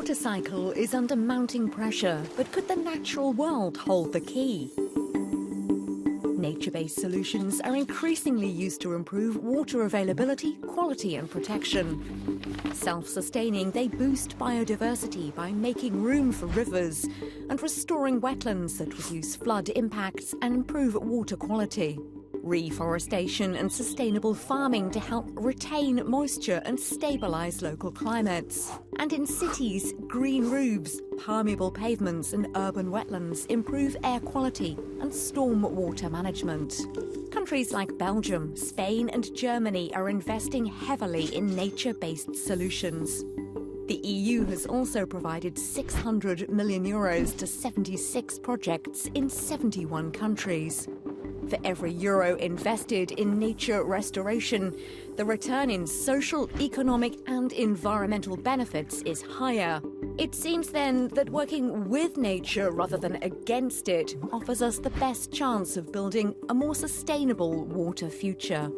water cycle is under mounting pressure, but could the natural world hold the key? Nature-based solutions are increasingly used to improve water availability, quality and protection. Self-sustaining, they boost biodiversity by making room for rivers and restoring wetlands that reduce flood impacts and improve water quality. Reforestation and sustainable farming to help retain moisture and stabilise local climates. And in cities, green roofs, permeable pavements and urban wetlands improve air quality and storm water management. Countries like Belgium, Spain and Germany are investing heavily in nature-based solutions. The EU has also provided €600 million to 76 projects in 71 countries. For every euro invested in nature restoration, the return in social, economic and environmental benefits is higher. It seems then that working with nature rather than against it offers us the best chance of building a more sustainable water future.